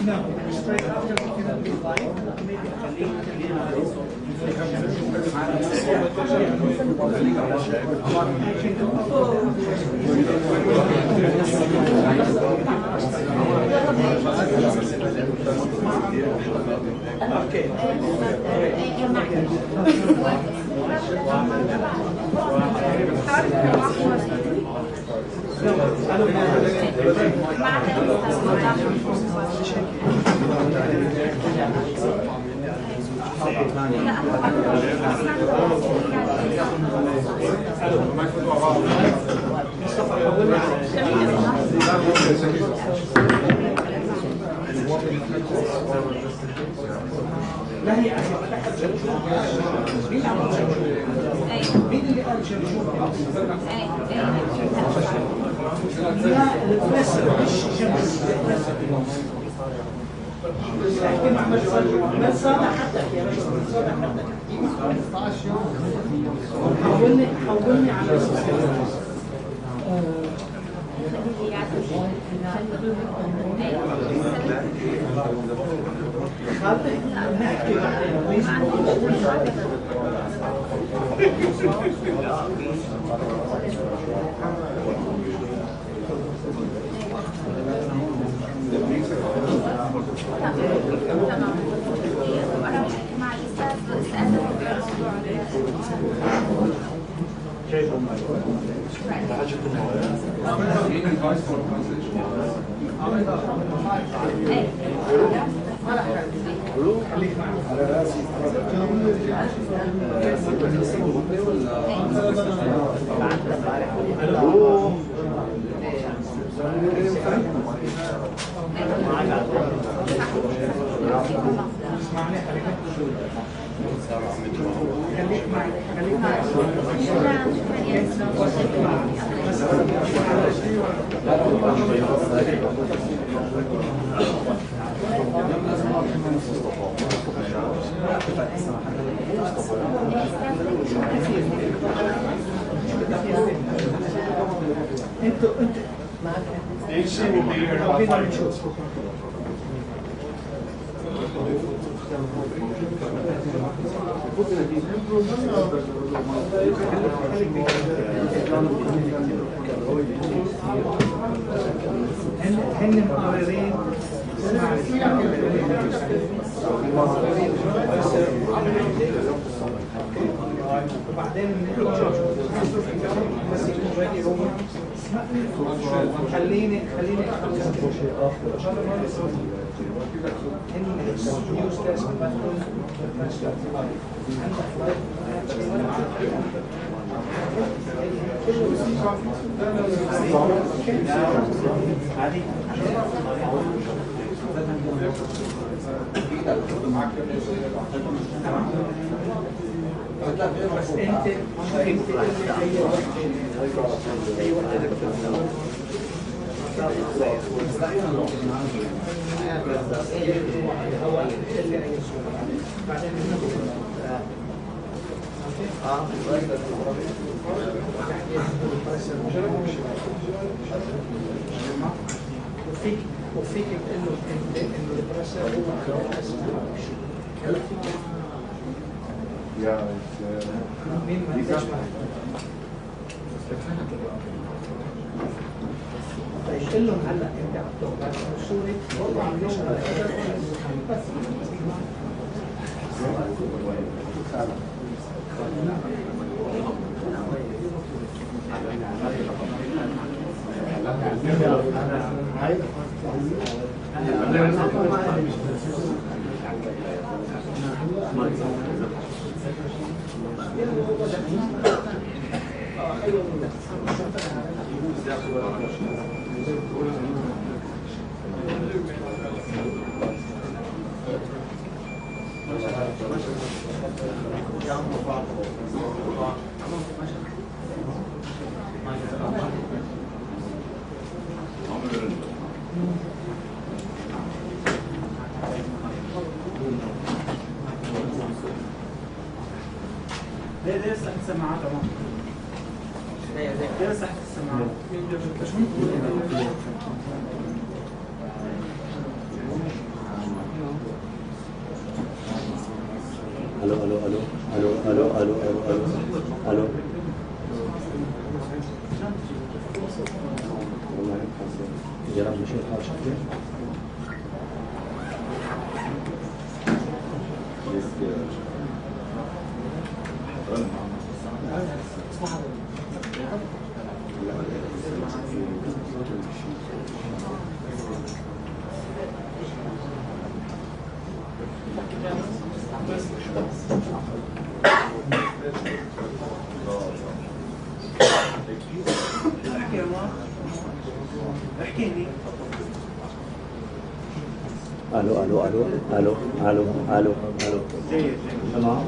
straight after we cannot be live. Maybe لا هي مين اللي قال جمهور؟ لا البريسر مش جمهور احكي مع ما صالح حتى يا رجل حولني على انتوا هن مقررين وبعدين خليني بس انت وفيك تقول له انه البرشا هو Ja, قل لهم هلا انت عم تقبل سوري والله عم يشتغل بس ليه صح السماعات اهو. ليه صح السماعات. الو الو الو الو الو الو الو الو جرب نشوف حاجه شكله الو الو الو الو الو الو الو تمام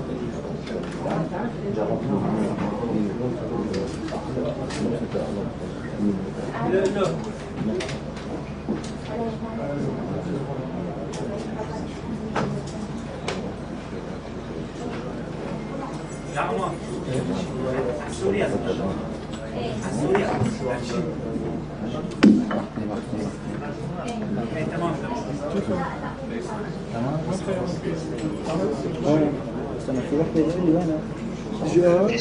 يا عمر سوريا سوريا تمام استنى في واحدة اللي وانا جاء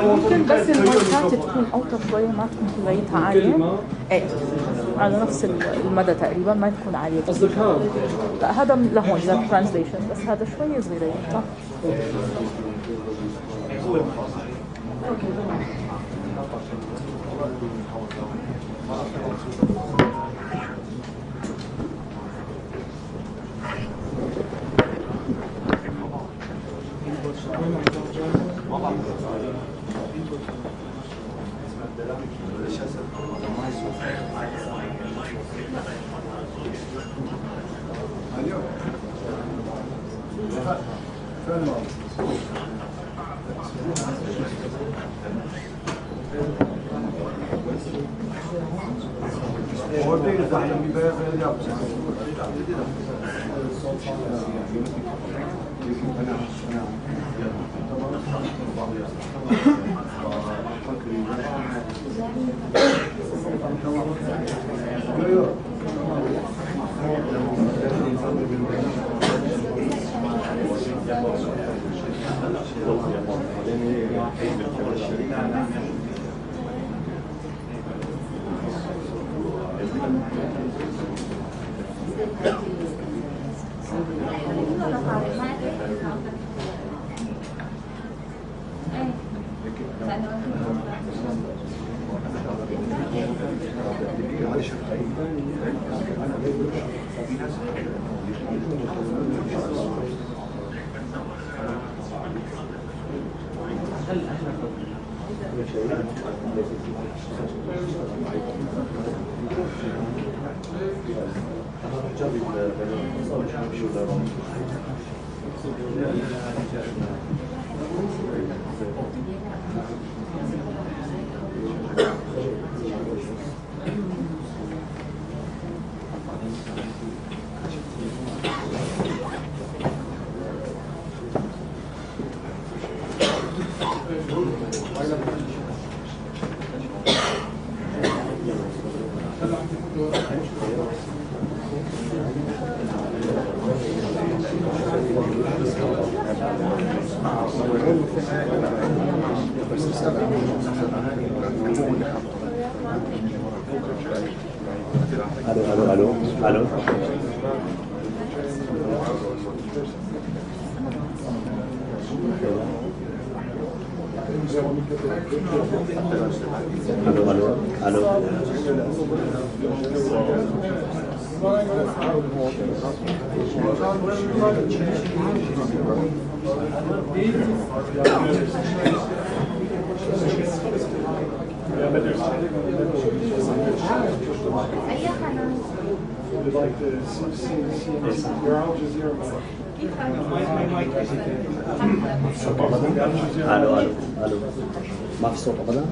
ممكن بس المايكات تكون اوطى شويه ما تكون كميتها عاليه. ايه على نفس المدى تقريبا ما تكون عاليه. قصدك هذا؟ لا هذا لهون للترانسليشن بس هذا شويه صغيره صح؟ الو الو ما في صوت ابدا.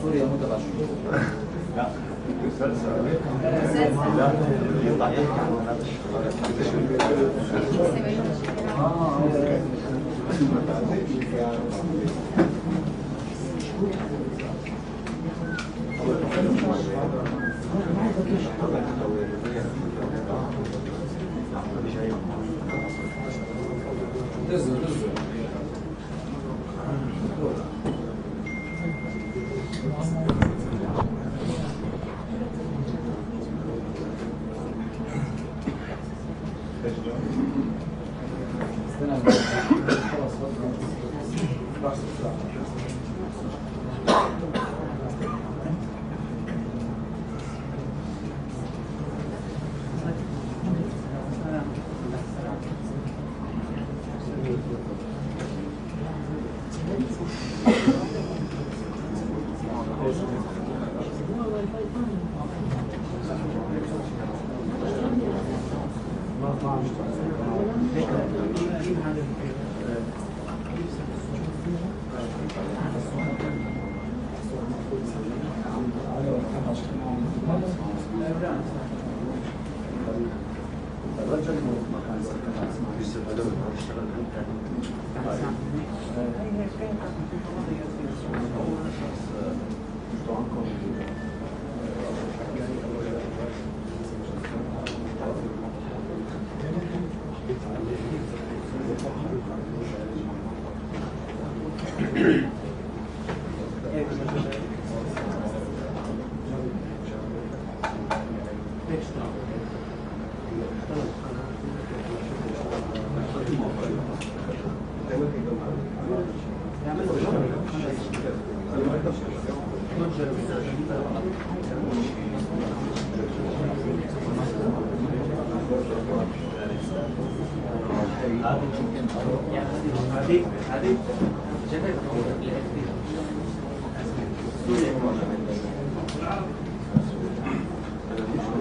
سوريا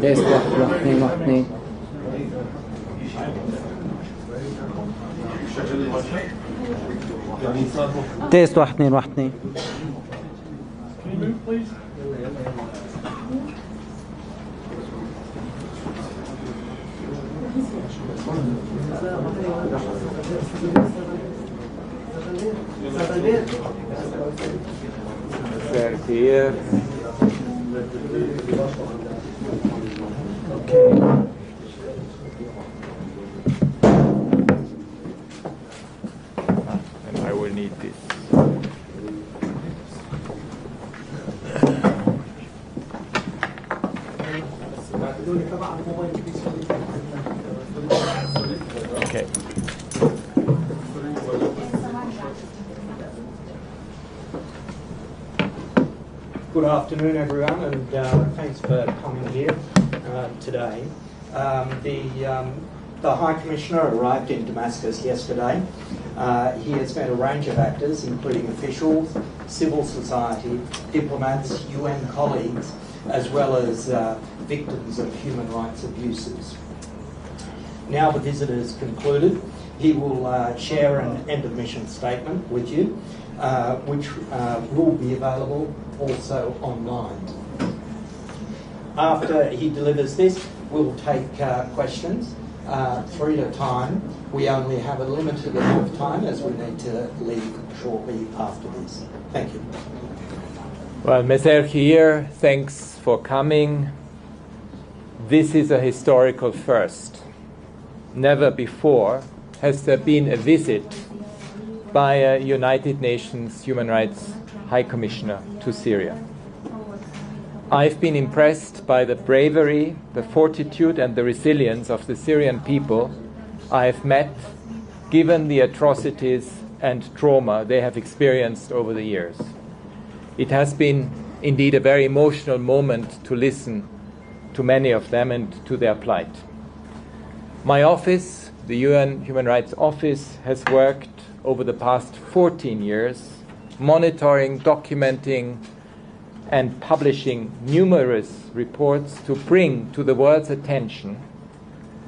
تيست 1 1 2 تيست 1 2 1 2 مساء الخير. And I will need this. Okay. Good afternoon, everyone, and thanks for coming here today. The High Commissioner arrived in Damascus yesterday. He has met a range of actors, including officials, civil society, diplomats, UN colleagues, as well as victims of human rights abuses. Now the visit is concluded, he will share an end of mission statement with you, which will be available also online. After he delivers this, we'll take questions 3 at a time. We only have a limited amount of time as we need to leave shortly after this. Thank you. Well, Meser Khir, thanks for coming. This is a historical first. Never before has there been a visit by a United Nations Human Rights High Commissioner to Syria. I've been impressed by the bravery, the fortitude and the resilience of the Syrian people I have met, given the atrocities and trauma they have experienced over the years. It has been indeed a very emotional moment to listen to many of them and to their plight. My office, the UN Human Rights Office, has worked over the past 14 years monitoring, documenting and publishing numerous reports to bring to the world's attention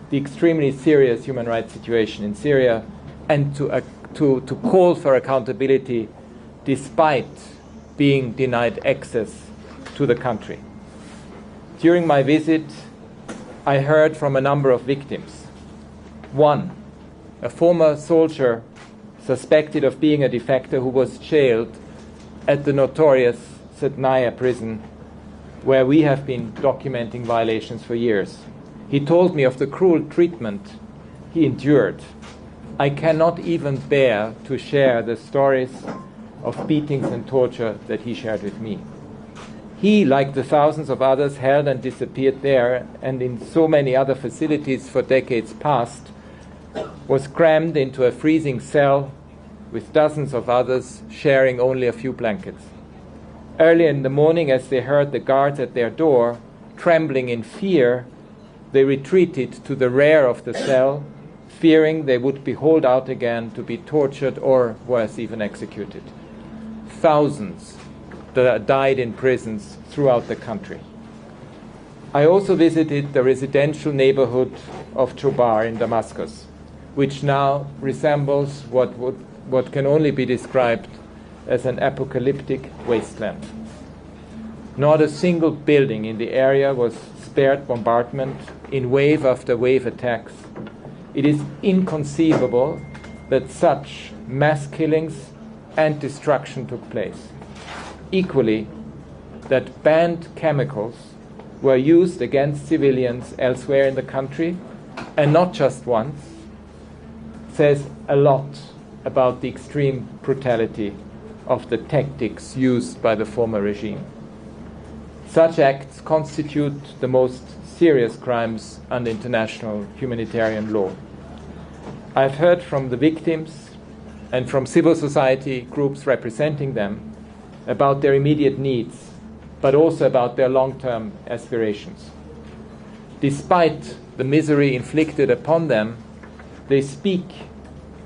the extremely serious human rights situation in Syria and to call for accountability despite being denied access to the country. During my visit, I heard from a number of victims. One, a former soldier suspected of being a defector who was jailed at the notorious Sednaya prison, where we have been documenting violations for years. He told me of the cruel treatment he endured. I cannot even bear to share the stories of beatings and torture that he shared with me. He, like the thousands of others held and disappeared there and in so many other facilities for decades past, was crammed into a freezing cell with dozens of others sharing only a few blankets. Early in the morning, as they heard the guards at their door, trembling in fear, they retreated to the rear of the cell, fearing they would be hauled out again to be tortured or, worse, even executed. Thousands died in prisons throughout the country. I also visited the residential neighborhood of Chobar in Damascus, which now resembles what can only be described as an apocalyptic wasteland. Not a single building in the area was spared bombardment in wave after wave attacks. It is inconceivable that such mass killings and destruction took place. Equally, that banned chemicals were used against civilians elsewhere in the country, and not just once, says a lot about the extreme brutality of the tactics used by the former regime. Such acts constitute the most serious crimes under international humanitarian law. I've heard from the victims and from civil society groups representing them about their immediate needs, but also about their long-term aspirations. Despite the misery inflicted upon them, they speak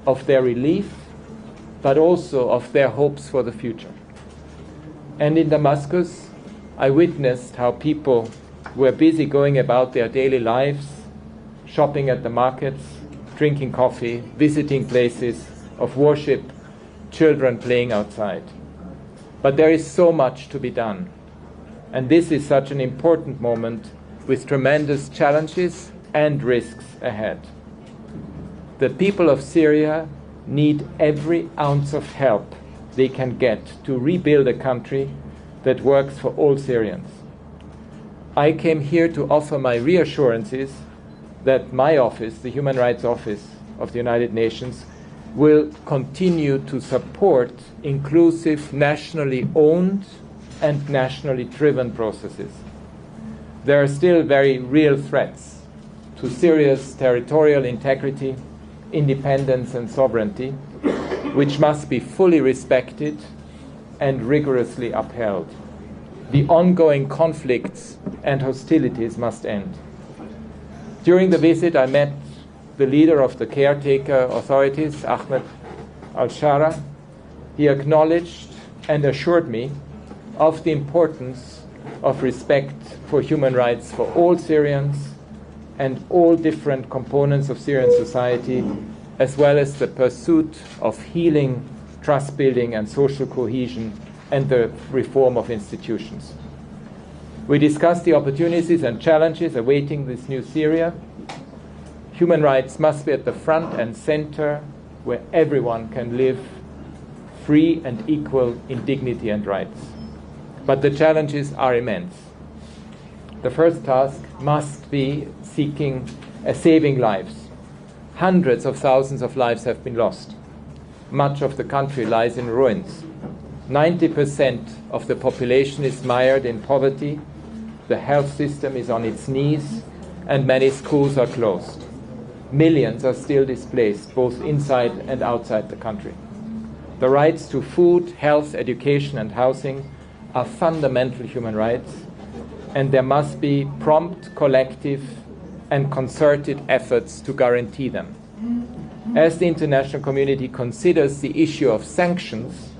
of their relief, but also of their hopes for the future. And in Damascus, I witnessed how people were busy going about their daily lives, shopping at the markets, drinking coffee, visiting places of worship, children playing outside. But there is so much to be done. And this is such an important moment with tremendous challenges and risks ahead. The people of Syria need every ounce of help they can get to rebuild a country that works for all Syrians. I came here to offer my reassurances that my office, the Human Rights Office of the United Nations, will continue to support inclusive, nationally owned and nationally driven processes. There are still very real threats to Syria's territorial integrity, independence and sovereignty, which must be fully respected and rigorously upheld. The ongoing conflicts and hostilities must end. During the visit, I met the leader of the caretaker authorities, Ahmed al-Shara. He acknowledged and assured me of the importance of respect for human rights for all Syrians and all different components of Syrian society, as well as the pursuit of healing, trust building and social cohesion and the reform of institutions. We discussed the opportunities and challenges awaiting this new Syria. Human rights must be at the front and center, where everyone can live free and equal in dignity and rights. But the challenges are immense. The first task must be saving lives. Hundreds of thousands of lives have been lost. Much of the country lies in ruins. 90% of the population is mired in poverty. The health system is on its knees, and many schools are closed. Millions are still displaced, both inside and outside the country. The rights to food, health, education, and housing are fundamental human rights, and there must be prompt, collective, and concerted efforts to guarantee them. As the international community considers the issue of sanctions,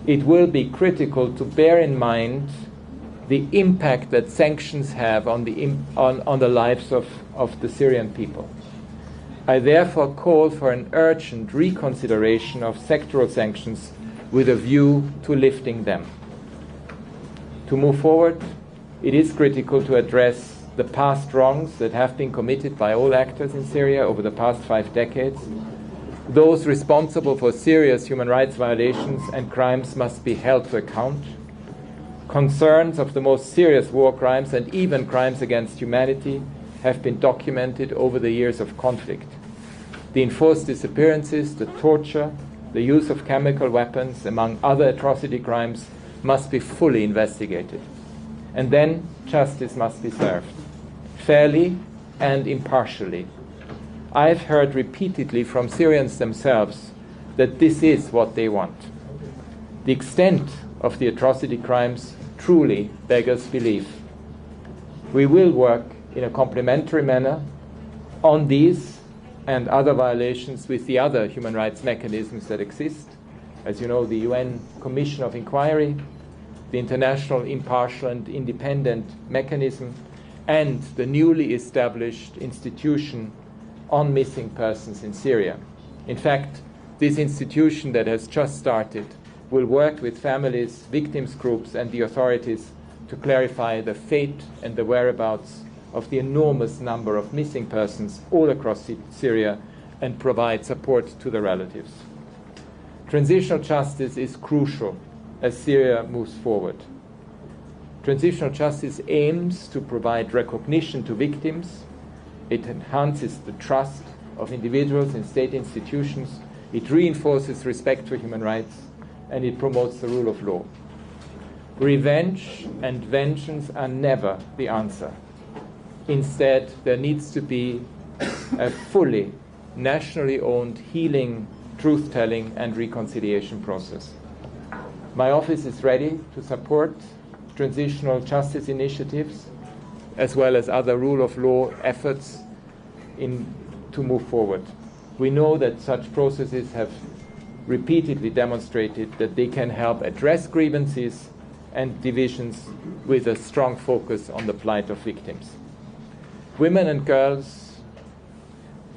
it will be critical to bear in mind the impact that sanctions have on the lives of the Syrian people. I therefore call for an urgent reconsideration of sectoral sanctions with a view to lifting them. To move forward, it is critical to address the past wrongs that have been committed by all actors in Syria over the past 5 decades. Those responsible for serious human rights violations and crimes must be held to account. Concerns of the most serious war crimes and even crimes against humanity have been documented over the years of conflict. The enforced disappearances, the torture, the use of chemical weapons, among other atrocity crimes, must be fully investigated. And then justice must be served, fairly and impartially. I've heard repeatedly from Syrians themselves that this is what they want. The extent of the atrocity crimes truly beggars belief. We will work in a complementary manner on these and other violations with the other human rights mechanisms that exist. As you know, the UN Commission of Inquiry, the International Impartial and Independent Mechanism, and the newly established institution on missing persons in Syria. In fact, this institution that has just started will work with families, victims groups, and the authorities to clarify the fate and the whereabouts of the enormous number of missing persons all across Syria and provide support to the relatives. Transitional justice is crucial as Syria moves forward. Transitional justice aims to provide recognition to victims. It enhances the trust of individuals in state institutions. It reinforces respect for human rights, and it promotes the rule of law. Revenge and vengeance are never the answer. Instead, there needs to be a fully nationally owned healing, truth-telling, and reconciliation process. My office is ready to support transitional justice initiatives as well as other rule of law efforts to move forward. We know that such processes have repeatedly demonstrated that they can help address grievances and divisions with a strong focus on the plight of victims. Women and girls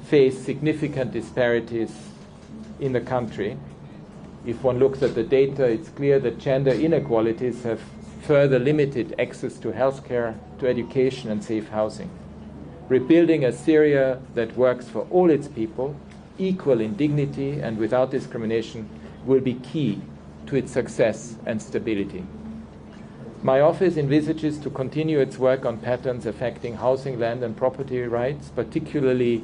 face significant disparities in the country. If one looks at the data, it's clear that gender inequalities have further limited access to healthcare, to education, and safe housing. Rebuilding a Syria that works for all its people, equal in dignity and without discrimination, will be key to its success and stability. My office envisages to continue its work on patterns affecting housing, land and property rights, particularly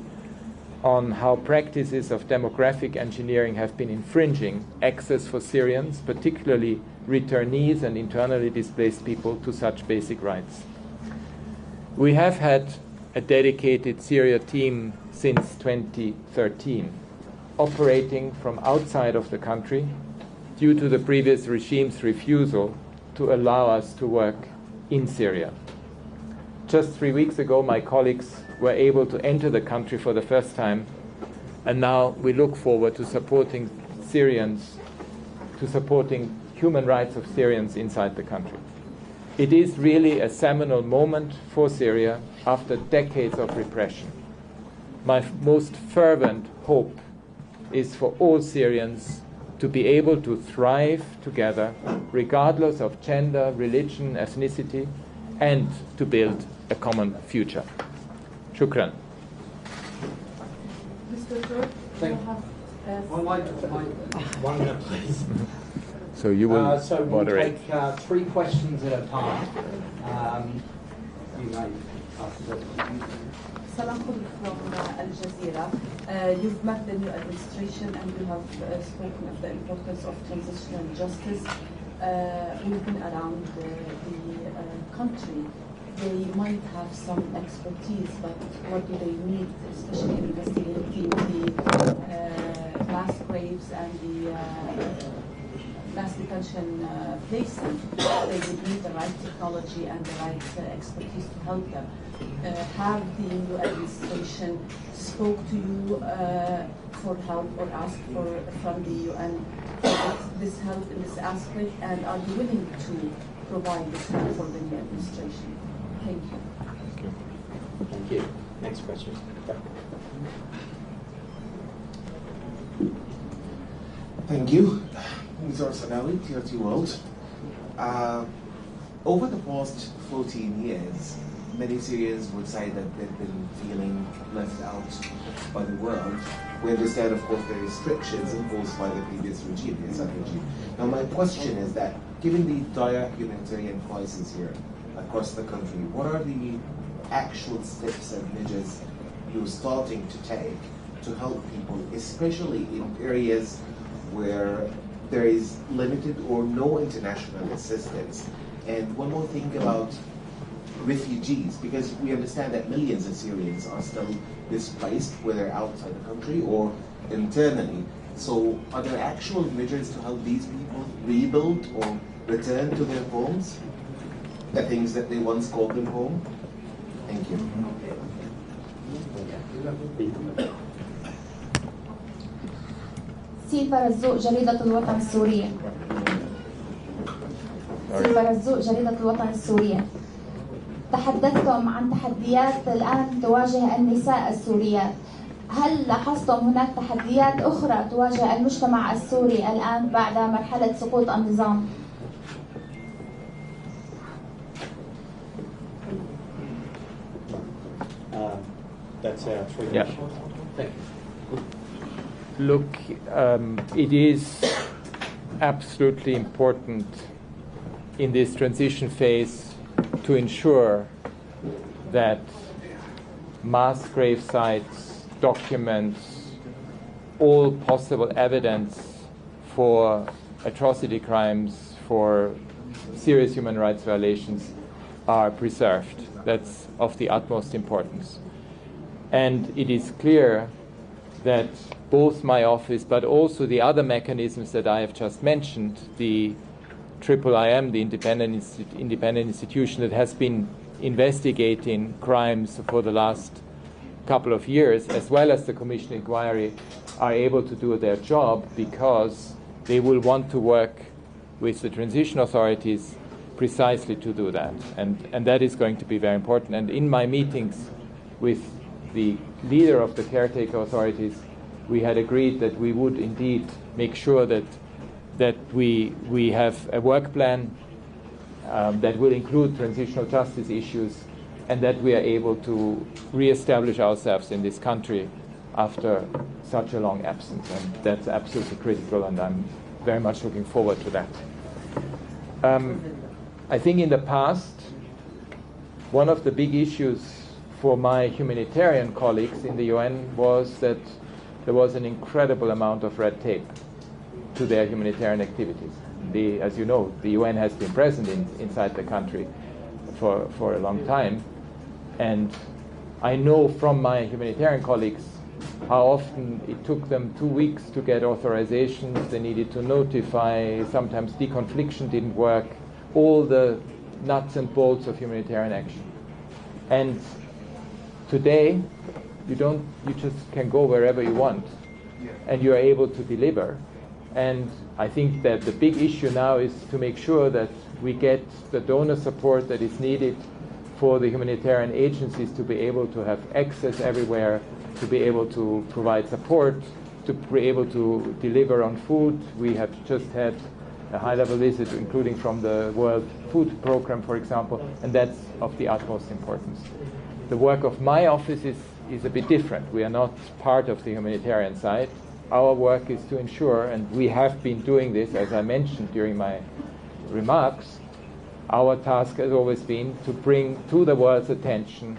on how practices of demographic engineering have been infringing access for Syrians, particularly returnees and internally displaced people, to such basic rights. We have had a dedicated Syria team since 2013, operating from outside of the country due to the previous regime's refusal to allow us to work in Syria. Just 3 weeks ago, my colleagues were able to enter the country for the first time, and now we look forward to supporting Syrians, to supporting human rights of Syrians inside the country. It is really a seminal moment for Syria after decades of repression. My most fervent hope is for all Syrians to be able to thrive together, regardless of gender, religion, ethnicity, and to build a common future. Shukran. Mr. Türk, you have One minute, please. So you will So we'll moderate. take 3 questions at a time. You may ask the Salam from Al Jazeera. You've met the new administration and you have spoken of the importance of transitional justice. We've been around the country. They might have some expertise, but what do they need, especially investigating the mass graves and the mass detention places? They would need the right technology and the right expertise to help them. Have the new administration spoke to you for help or asked from the UN this help in this aspect, and are you willing to provide this help for the new administration? Thank you. Thank you. Next question. Thank you. Mr. Sanawi, TRT World. Over the past 14 years, many Syrians would say that they've been feeling left out by the world. We understand, of course, the restrictions imposed by the previous regime, the Assad regime. Now, my question is that, given the dire humanitarian crisis here across the country, what are the actual steps and measures you're starting to take to help people, especially in areas where there is limited or no international assistance? And one more thing about refugees, because we understand that millions of Syrians are still displaced, whether outside the country or internally. So are there actual measures to help these people rebuild or return to their homes, the things that they once called them home? Thank you. سيلفا رزوق جريدة الوطن السورية. سيلفا رزوق جريدة الوطن السورية. تحدثتم عن تحديات الآن تواجه النساء السوريات. هل لاحظتم هناك تحديات أخرى تواجه المجتمع السوري الآن بعد مرحلة سقوط النظام؟ That's our 3 Yeah. questions. Thank you. Look, it is absolutely important in this transition phase to ensure that mass grave sites, documents, all possible evidence for atrocity crimes, for serious human rights violations are preserved. That's of the utmost importance. And it is clear that both my office, but also the other mechanisms that I have just mentioned, the IIIM, the independent institution that has been investigating crimes for the last couple of years, as well as the Commission inquiry, are able to do their job because they will want to work with the transition authorities precisely to do that. And that is going to be very important. And in my meetings with the leader of the caretaker authorities, we had agreed that we would indeed make sure that we have a work plan that will include transitional justice issues, and that we are able to re-establish ourselves in this country after such a long absence. And that's absolutely critical, and I'm very much looking forward to that. I think in the past, one of the big issues for my humanitarian colleagues in the UN was that there was an incredible amount of red tape to their humanitarian activities. As you know, the UN has been present inside the country for a long time, and I know from my humanitarian colleagues how often it took them 2 weeks to get authorizations. They needed to notify, sometimes deconfliction didn't work, all the nuts and bolts of humanitarian action. And today, you just can go wherever you want, and you are able to deliver. And I think that the big issue now is to make sure that we get the donor support that is needed for the humanitarian agencies to be able to have access everywhere, to be able to provide support, to be able to deliver on food. We have just had a high-level visit, including from the World Food Program, for example, and that's of the utmost importance. The work of my office is a bit different. We are not part of the humanitarian side. Our work is to ensure, and we have been doing this, as I mentioned during my remarks, our task has always been to bring to the world's attention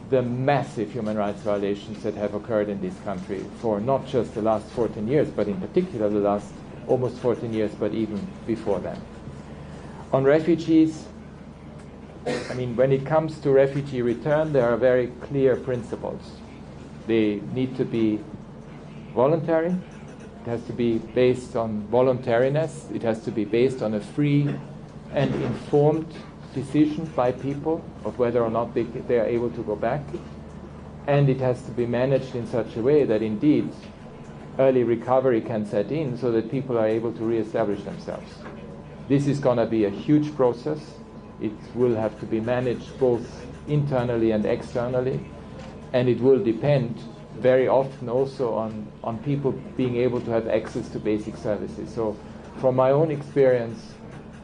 the massive human rights violations that have occurred in this country for not just the last 14 years, but in particular the last almost 14 years, but even before that. On refugees, I mean, when it comes to refugee return, there are very clear principles. They need to be voluntary. It has to be based on voluntariness. It has to be based on a free and informed decision by people of whether or not they are able to go back. And it has to be managed in such a way that indeed early recovery can set in so that people are able to reestablish themselves. This is going to be a huge process. It will have to be managed both internally and externally, and it will depend very often also on people being able to have access to basic services. So from my own experience,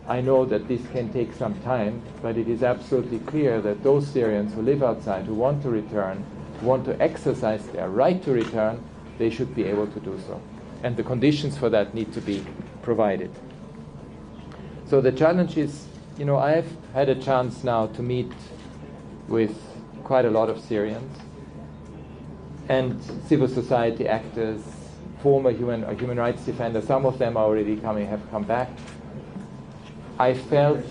I know that this can take some time, but it is absolutely clear that those Syrians who live outside, who want to return, who want to exercise their right to return, they should be able to do so. And the conditions for that need to be provided. So the challenge is, you know, I've had a chance now to meet with quite a lot of Syrians and civil society actors, former human rights defenders. Some of them have come back. I felt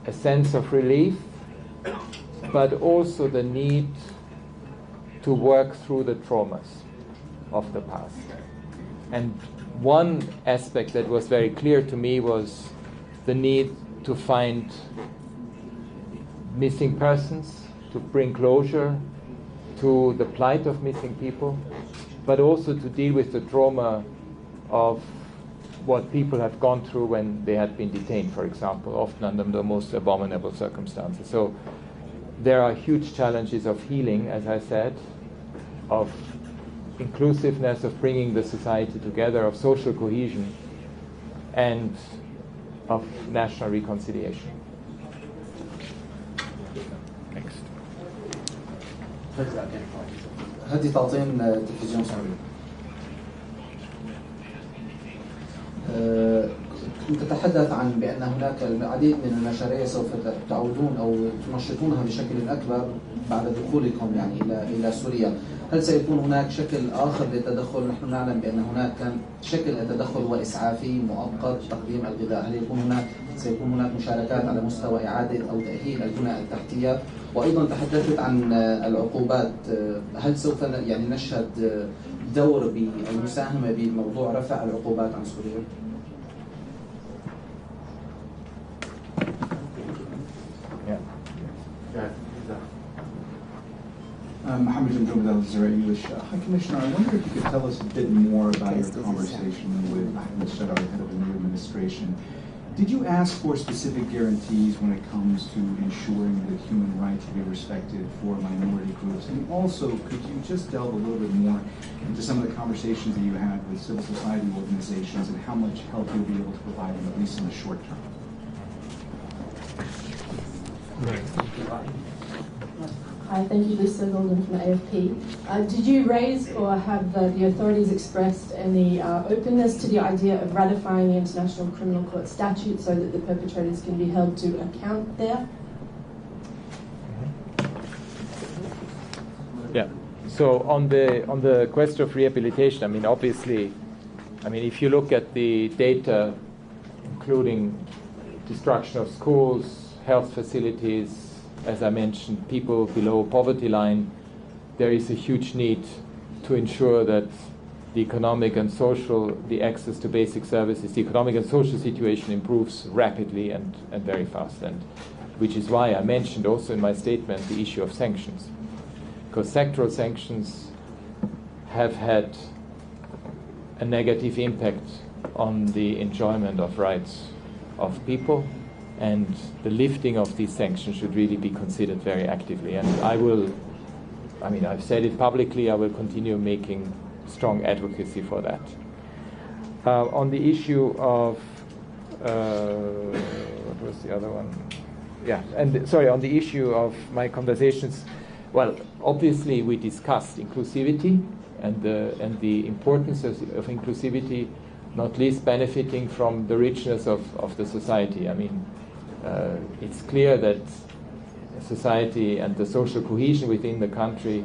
a sense of relief, but also the need to work through the traumas of the past. And one aspect that was very clear to me was the need to find missing persons, to bring closure to the plight of missing people, but also to deal with the trauma of what people have gone through when they had been detained, for example, often under the most abominable circumstances. So there are huge challenges of healing, as I said, of inclusiveness, of bringing the society together, of social cohesion, and of national reconciliation. Next. هذه تعطين تلفزيون سوري. كنت تتحدث عن بأن هناك العديد من المشاريع سوف تعودون أو تنشطونها بشكل أكبر بعد دخولكم يعني إلى سوريا. هل سيكون هناك شكل آخر للتدخل؟ نحن نعلم بأن هناك كان شكل التدخل هو إسعافي مؤقت تقديم الغذاء. هل سيكون هناك مشاركات على مستوى إعادة أو تأهيل البنى التحتية؟ وأيضا تحدثت عن العقوبات. هل سوف يعني نشهد دور بالمساهمة بموضوع رفع العقوبات عن سوريا؟ Mohammed Jamjoub, Al Jazeera English. High Commissioner, I wonder if you could tell us a bit more about your conversation with Ahmed Shadar, head of the new administration. Did you ask for specific guarantees when it comes to ensuring that human rights be respected for minority groups? And also, could you just delve a little bit more into some of the conversations that you had with civil society organizations and how much help you'll be able to provide them, at least in the short term? Hi, thank you, Lisa Golden from AFP. Did you raise or have the authorities expressed any openness to the idea of ratifying the International Criminal Court statute so that the perpetrators can be held to account there? Yeah. So on the question of rehabilitation, I mean, obviously, if you look at the data, including destruction of schools, health facilities, as I mentioned, people below poverty line, there is a huge need to ensure that the economic and social, the access to basic services, the economic and social situation improves rapidly and very fast. And which is why I mentioned also in my statement the issue of sanctions. Because sectoral sanctions have had a negative impact on the enjoyment of rights of people, and the lifting of these sanctions should really be considered very actively. And I've said it publicly, I will continue making strong advocacy for that. On the issue of, what was the other one? Yeah, on the issue of my conversations, well, obviously we discussed inclusivity and the importance of inclusivity, not least benefiting from the richness of the society. It's clear that society and the social cohesion within the country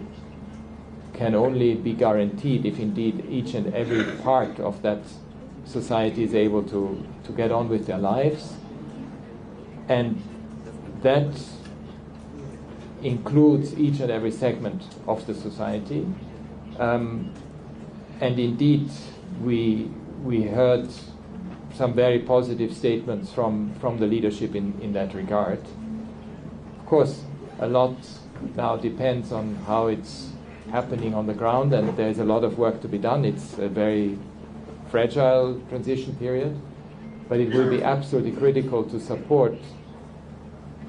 can only be guaranteed if indeed each and every part of that society is able to get on with their lives. And that includes each and every segment of the society. And indeed, we heard some very positive statements from the leadership in that regard. Of course, a lot now depends on how it's happening on the ground, and there's a lot of work to be done. It's a very fragile transition period, but it will be absolutely critical to support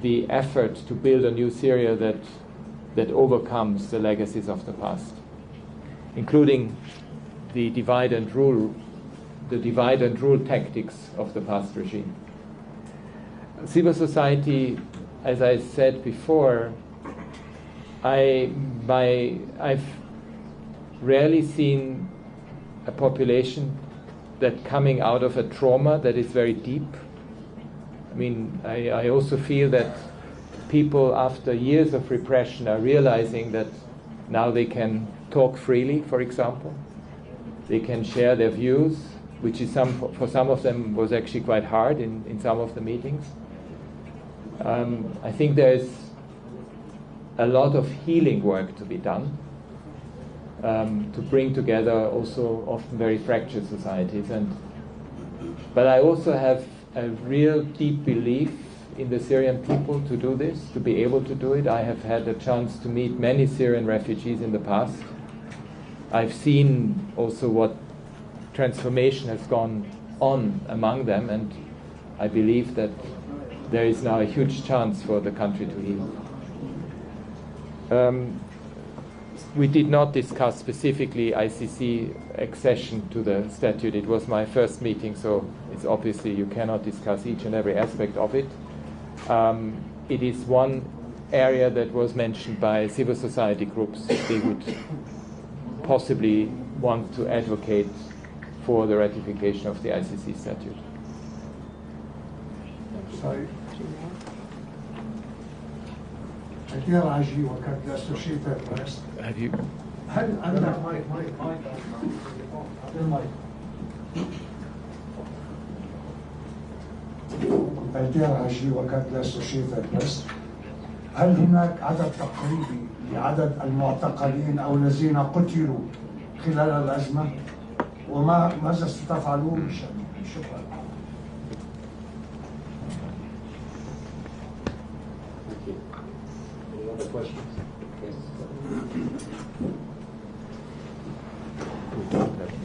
the effort to build a new Syria that overcomes the legacies of the past, including the divide and rule tactics of the past regime. Civil society, as I said before, I've rarely seen a population that coming out of a trauma that is very deep. I also feel that people after years of repression are realizing that now they can talk freely, for example. They can share their views, which is for some of them was actually quite hard in some of the meetings. I think there's a lot of healing work to be done to bring together also often very fractured societies. But I also have a real deep belief in the Syrian people to do this, to be able to do it. I have had a chance to meet many Syrian refugees in the past. I've seen also what transformation has gone on among them, and I believe that there is now a huge chance for the country to heal. We did not discuss specifically ICC accession to the statute. It was my first meeting, so it's obviously you cannot discuss each and every aspect of it. It is one area that was mentioned by civil society groups. They would possibly want to advocate for the ratification of the ICC statute. Sorry. كثير عجيب وكان يستشير الرئيس. Have you? هل عندك مايك كثير عجيب وكان يستشير الرئيس. هل هناك عدد تقريبي لعدد المعتقلين أو الذين قتلوا خلال الأزمة؟ وماذا ستفعلون بشأنهم؟ شكرا.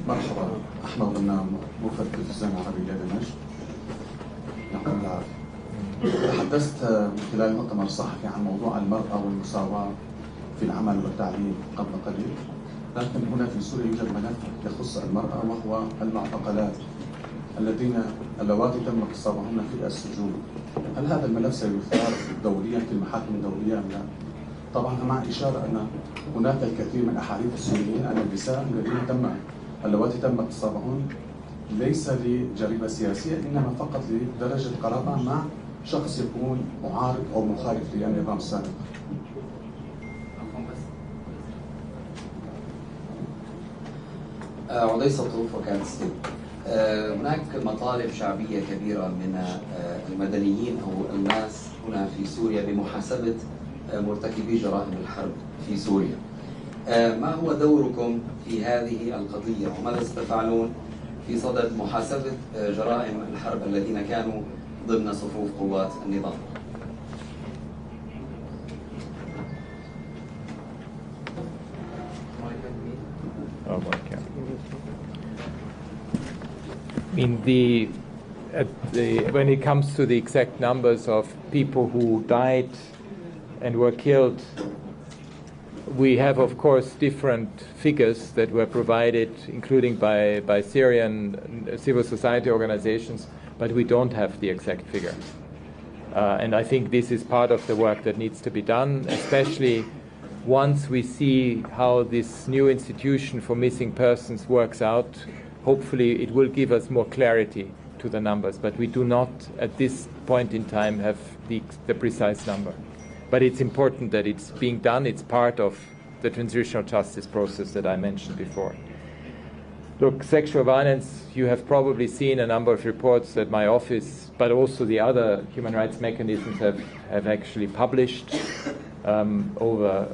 مرحبا، أحمد غنام موفد التلفزيون العربي لدمشق. يعطيكم العافية. تحدثت من خلال مؤتمر صحفي عن موضوع المرأة والمساواة في العمل والتعليم قبل قليل، لكن هنا في سوريا يوجد ملف يخص المرأة وهو المعتقلات اللواتي تم اغتصابهن في السجون. هل هذا الملف سيثار دوليا في المحاكم الدولية أم لا؟ طبعا مع إشارة أن هناك الكثير من أحاديث السوريين أن النساء الذين اللواتي تم اغتصابهن ليس لجريمة سياسية إنما فقط لدرجة قرابة مع شخص يكون معارض أو مخالف للنظام السابق. عديس الطروف وكالة ستيب. هناك مطالب شعبية كبيرة من المدنيين أو الناس هنا في سوريا بمحاسبة مرتكبي جرائم الحرب في سوريا. ما هو دوركم في هذه القضية وماذا ستفعلون في صدد محاسبة جرائم الحرب الذين كانوا ضمن صفوف قوات النظام؟ When it comes to the exact numbers of people who died and were killed, we have, of course, different figures that were provided, including by Syrian civil society organizations, but we don't have the exact figure. And I think this is part of the work that needs to be done, especially once we see how this new institution for missing persons works out. Hopefully it will give us more clarity to the numbers, but we do not at this point in time have the precise number. But it's important that it's being done. It's part of the transitional justice process that I mentioned before. Look, sexual violence, you have probably seen a number of reports that my office, but also the other human rights mechanisms have actually published over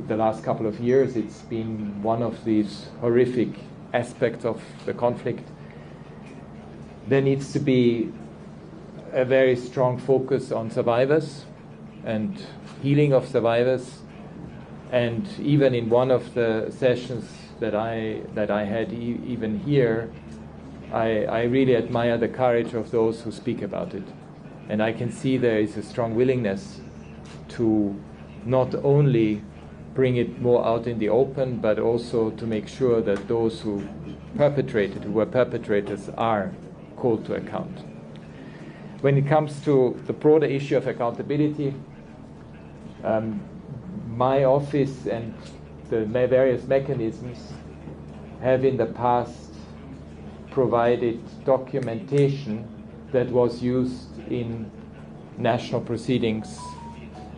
the last couple of years. It's been one of these horrific aspects of the conflict. There needs to be a very strong focus on survivors and healing of survivors. And even in one of the sessions that I had even here, I really admire the courage of those who speak about it. And I can see there is a strong willingness to not only bring it more out in the open, but also to make sure that those who were perpetrators, are called to account. When it comes to the broader issue of accountability, my office and the various mechanisms have in the past provided documentation that was used in national proceedings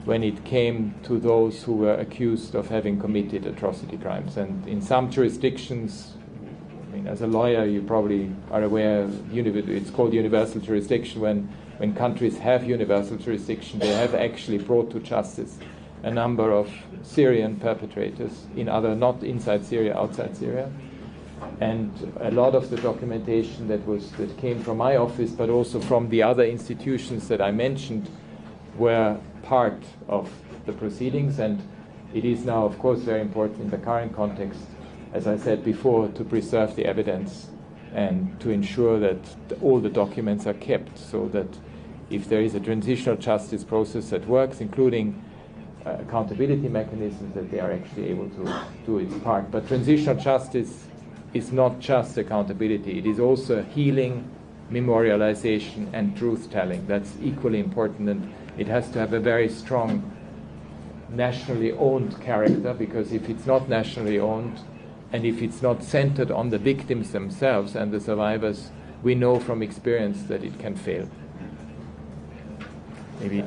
when it came to those who were accused of having committed atrocity crimes. And in some jurisdictions, I mean, as a lawyer, you probably are aware, it's called universal jurisdiction. When countries have universal jurisdiction, they have actually brought to justice a number of Syrian perpetrators not inside Syria, outside Syria. And a lot of the documentation that came from my office, but also from the other institutions that I mentioned, were part of the proceedings. And it is now, of course, very important in the current context, as I said before, to preserve the evidence and to ensure that all the documents are kept, so that if there is a transitional justice process that works, including accountability mechanisms, that they are actually able to do its part. But transitional justice is not just accountability. It is also healing, memorialization, and truth-telling. That's equally important, and it has to have a very strong nationally owned character, because if it's not nationally owned and if it's not centered on the victims themselves and the survivors, we know from experience that it can fail. Maybe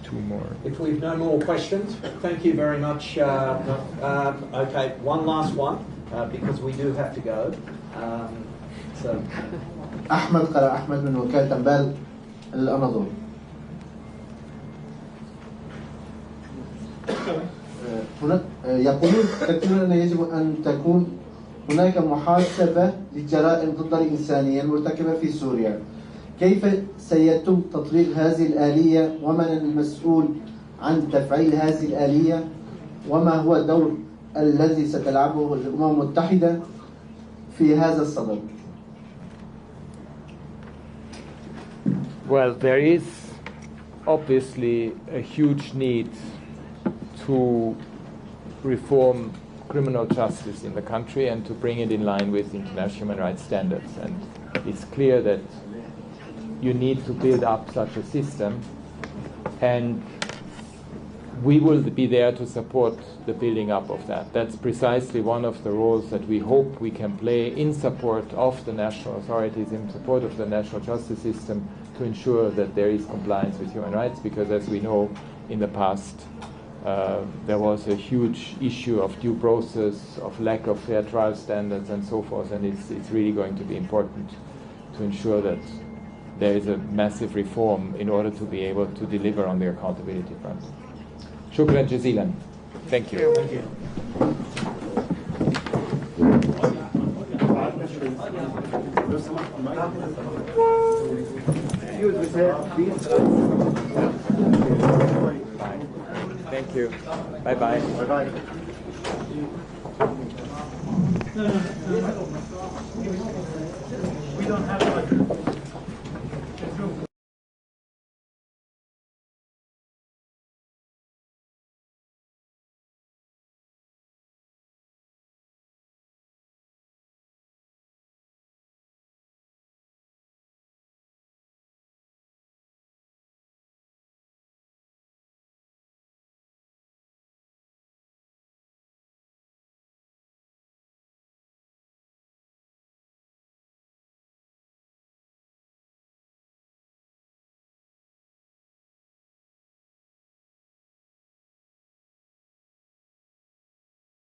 two more. If we've no more questions, thank you very much. Okay, one last one, because we do have to go. أحمد قرأ أحمد من وكالة أنبال الأناضول. يقولون كثيرون أن يجب أن تكون هناك محاسبة للجرائم ضد الإنسانية المرتكبة في سوريا. كيف سيتم تطبيق هذه الآلية ومن المسؤول عن تفعيل هذه الآلية وما هو الدور الذي ستلعبه الأمم المتحدة في هذا الصدد؟ Well, there is obviously a huge need to reform criminal justice in the country and to bring it in line with international human rights standards. And it's clear that you need to build up such a system. And we will be there to support the building up of that. That's precisely one of the roles that we hope we can play in support of the national authorities, in support of the national justice system, to ensure that there is compliance with human rights, because as we know, in the past there was a huge issue of due process, of lack of fair trial standards and so forth, and it's really going to be important to ensure that there is a massive reform in order to be able to deliver on the accountability front. Shukran jazilan. Thank you. Thank you. Thank you. Bye-bye. Bye-bye. We don't have